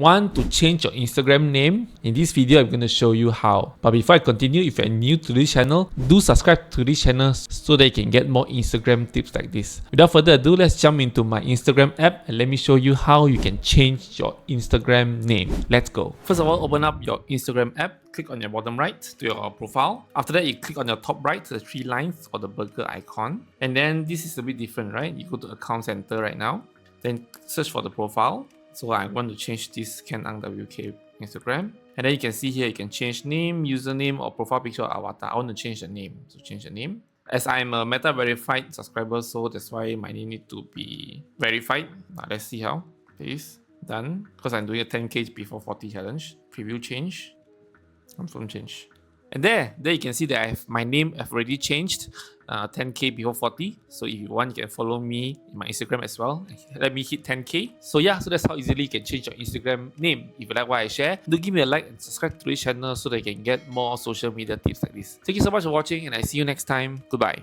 want to change your Instagram name, in this video I'm going to show you how. But before I continue, if you're new to this channel, do subscribe to this channel so that you can get more Instagram tips like this. Without further ado, let's jump into my Instagram app and let me show you how you can change your Instagram name. Let's go. First of all, open up your Instagram app. Click on your bottom right to your profile. After that, you click on your top right, the 3 lines or the burger icon. And then this is a bit different, right? You go to Account Center right now. Then search for the profile. So I want to change this Ken Ang WK Instagram. And then you can see here, you can change name, username, or profile picture or avatar. I want to change the name. So change the name. As I'm a Meta verified subscriber, so that's why my name need to be verified. Now let's see how. This done. Because I'm doing a 10k before 40 challenge. Preview change. Confirm change. And there you can see that my name have already changed. 10k before 40. So if you want, you can follow me in my Instagram as well. Let me hit 10k. So yeah, so that's how easily you can change your Instagram name. If you like what I share, do give me a like and subscribe to this channel so that you can get more social media tips like this. Thank you so much for watching and I see you next time. Goodbye.